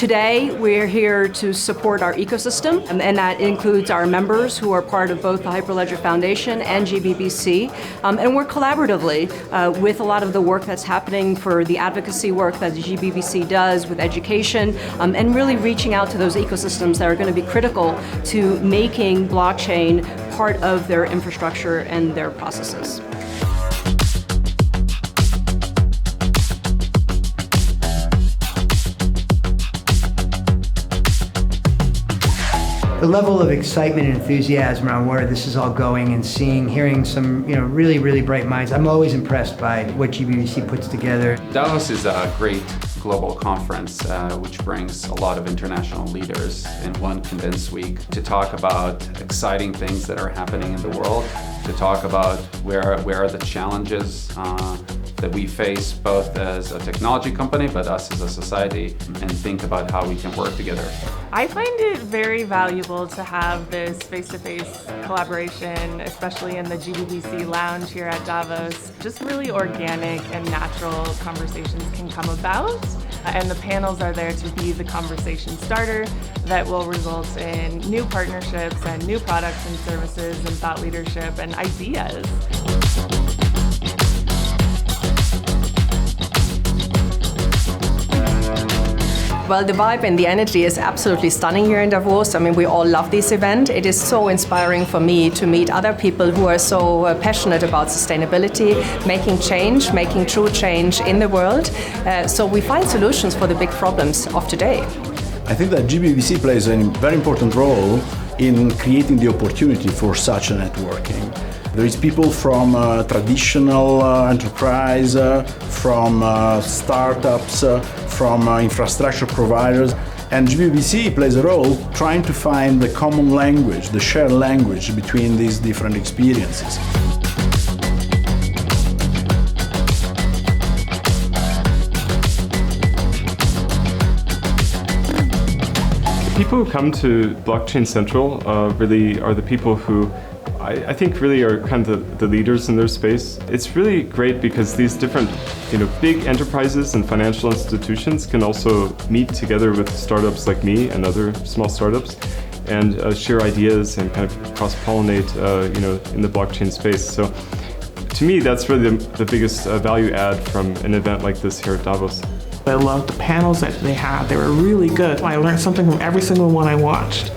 Today, we're here to support our ecosystem, and that includes our members who are part of both the Hyperledger Foundation and GBBC, and work collaboratively with a lot of the work that's happening for the advocacy work that the GBBC does with education, and really reaching out to those ecosystems that are going to be critical to making blockchain part of their infrastructure and their processes. The level of excitement and enthusiasm around where this is all going and hearing some, really, really bright minds. I'm always impressed by what GBBC puts together. Davos is a great global conference which brings a lot of international leaders in one condensed week to talk about exciting things that are happening in the world, to talk about where are the challenges that we face both as a technology company but us as a society, and think about how we can work together. I find it very valuable to have this face-to-face collaboration, especially in the GBBC lounge here at Davos. Just really organic and natural conversations can come about, and the panels are there to be the conversation starter that will result in new partnerships and new products and services and thought leadership and ideas. Well, the vibe and the energy is absolutely stunning here in Davos. I mean, we all love this event. It is so inspiring for me to meet other people who are so passionate about sustainability, making change, making true change in the world. So we find solutions for the big problems of today. I think that GBBC plays a very important role in creating the opportunity for such a networking. There is people from traditional enterprise, from startups, from infrastructure providers, and GBBC plays a role trying to find the common language, the shared language between these different experiences. People who come to Blockchain Central really are the people who I think really are kind of the leaders in their space. It's really great because these different, big enterprises and financial institutions can also meet together with startups like me and other small startups and share ideas and kind of cross-pollinate, in the blockchain space. So to me, that's really the biggest value add from an event like this here at Davos. I loved the panels that they had. They were really good. I learned something from every single one I watched.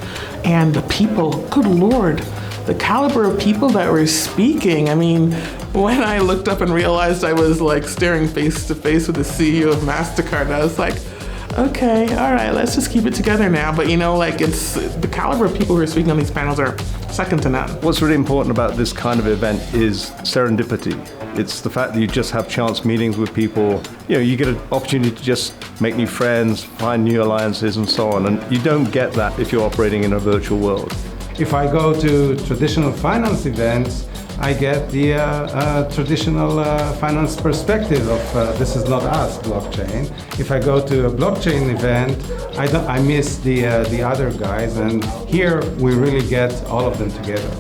And the people, good Lord, the caliber of people that were speaking. I mean, when I looked up and realized I was staring face to face with the CEO of MasterCard, I was like, okay, all right, let's just keep it together now. But it's the caliber of people who are speaking on these panels are second to none. What's really important about this kind of event is serendipity. It's the fact that you just have chance meetings with people. You get an opportunity to just make new friends, find new alliances and so on. And you don't get that if you're operating in a virtual world. If I go to traditional finance events, I get the traditional finance perspective of this is not us, blockchain. If I go to a blockchain event, I miss the other guys, and here we really get all of them together.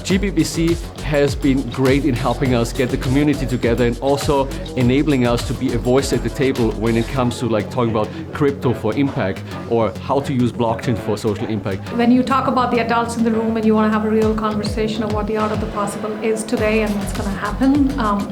GBBC has been great in helping us get the community together and also enabling us to be a voice at the table when it comes to talking about crypto for impact or how to use blockchain for social impact. When you talk about the adults in the room and you want to have a real conversation of what the art of the possible is today and what's going to happen,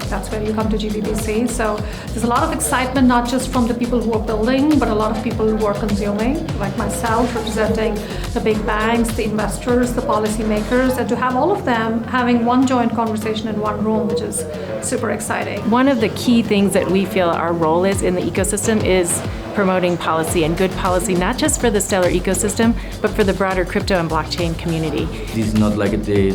that's where you come to GBBC. So there's a lot of excitement, not just from the people who are building, but a lot of people who are consuming, like myself, representing the big banks, the investors, the policymakers, and to have all of them having one joint conversation in one room, which is super exciting. One of the key things that we feel our role is in the ecosystem is promoting policy and good policy, not just for the Stellar ecosystem, but for the broader crypto and blockchain community. This is not like the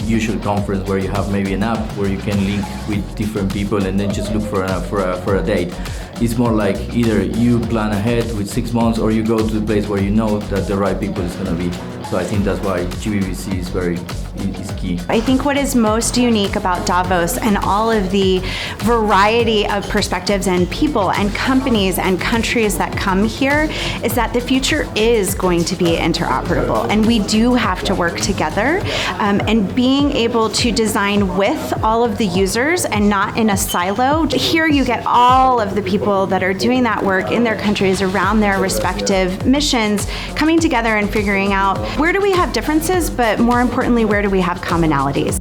usual conference where you have maybe an app where you can link with different people and then just look for a date. It's more like either you plan ahead with 6 months or you go to the place where you know that the right people is going to be. So I think that's why GBBC is very is key. I think what is most unique about Davos and all of the variety of perspectives and people and companies and countries that come here is that the future is going to be interoperable, and we do have to work together, and being able to design with all of the users and not in a silo. Here you get all of the people that are doing that work in their countries around their respective missions coming together and figuring out where do we have differences, but more importantly, where do we have commonalities.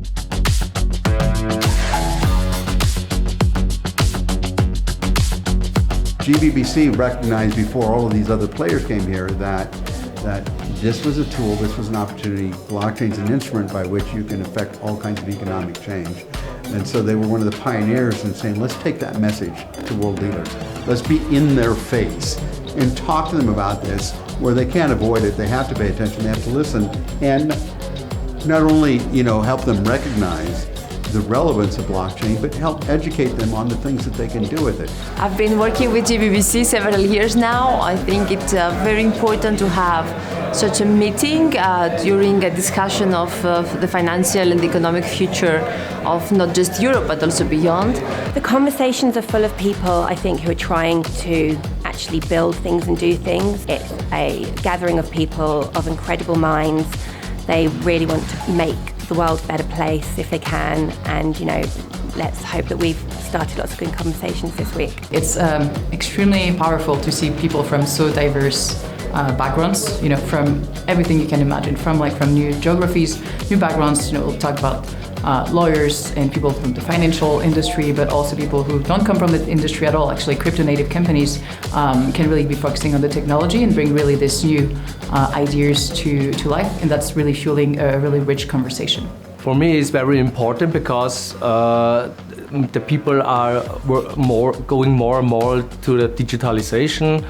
GBBC recognized before all of these other players came here that this was a tool, this was an opportunity. Blockchain is an instrument by which you can affect all kinds of economic change. And so they were one of the pioneers in saying, let's take that message to world leaders. Let's be in their face and talk to them about this where they can't avoid it. They have to pay attention, they have to listen, and not only, help them recognize the relevance of blockchain, but help educate them on the things that they can do with it. I've been working with GBBC several years now. I think it's very important to have such a meeting during a discussion of the financial and economic future of not just Europe, but also beyond. The conversations are full of people, I think, who are trying to actually build things and do things. It's a gathering of people of incredible minds. They really want to make the world a better place if they can, and let's hope that we've started lots of good conversations this week. It's extremely powerful to see people from so diverse backgrounds, from everything you can imagine, from new geographies, new backgrounds. We'll talk about lawyers and people from the financial industry, but also people who don't come from the industry at all. Actually, crypto-native companies can really be focusing on the technology and bring really this new ideas to life, and that's really fueling a really rich conversation. For me, it's very important because the people are going more and more to the digitalization,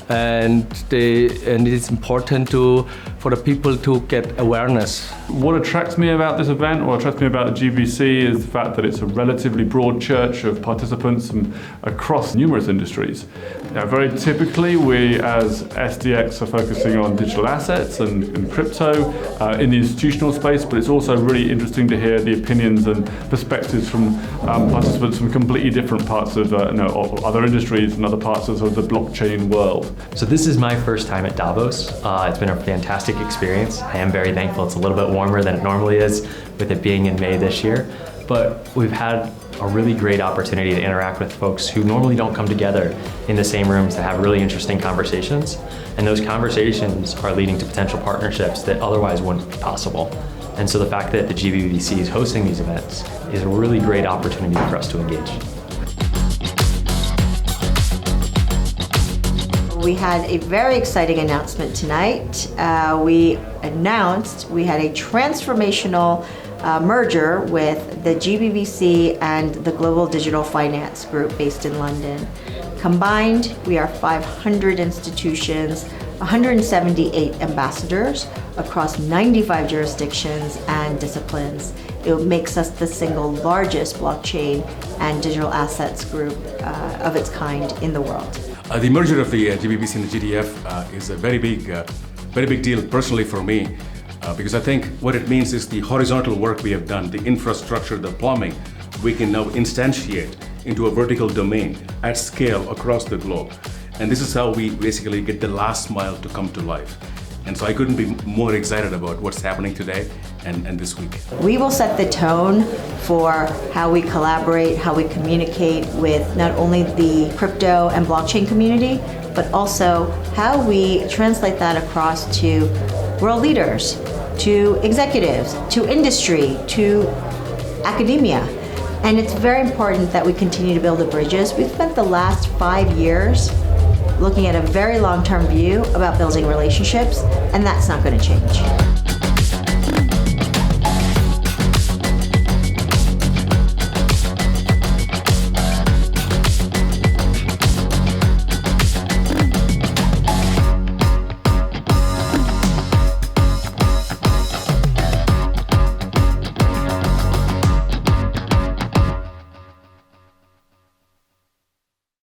and it's important for the people to get awareness. What attracts me about this event, or attracts me about the GBC, is the fact that it's a relatively broad church of participants from across numerous industries. Very typically, we as SDX are focusing on digital assets and crypto in the institutional space, but it's also really interesting to hear the opinions and perspectives from participants from completely different parts of other industries and other parts of the blockchain world. So this is my first time at Davos. It's been a fantastic experience. I am very thankful it's a little bit warmer than it normally is, with it being in May this year. But we've had a really great opportunity to interact with folks who normally don't come together in the same rooms to have really interesting conversations. And those conversations are leading to potential partnerships that otherwise wouldn't be possible. And so the fact that the GBBC is hosting these events is a really great opportunity for us to engage. We had a very exciting announcement tonight. We announced we had a transformational merger with the GBBC and the Global Digital Finance Group based in London. Combined, we are 500 institutions, 178 ambassadors across 95 jurisdictions and disciplines. It makes us the single largest blockchain and digital assets group of its kind in the world. The merger of the GBBC and the GDF is a very big deal personally for me, because I think what it means is the horizontal work we have done, the infrastructure, the plumbing, we can now instantiate into a vertical domain at scale across the globe. And this is how we basically get the last mile to come to life. And so I couldn't be more excited about what's happening today and this week. We will set the tone for how we collaborate, how we communicate with not only the crypto and blockchain community, but also how we translate that across to world leaders, to executives, to industry, to academia. And it's very important that we continue to build the bridges. We've spent the last 5 years looking at a very long-term view about building relationships, and that's not going to change.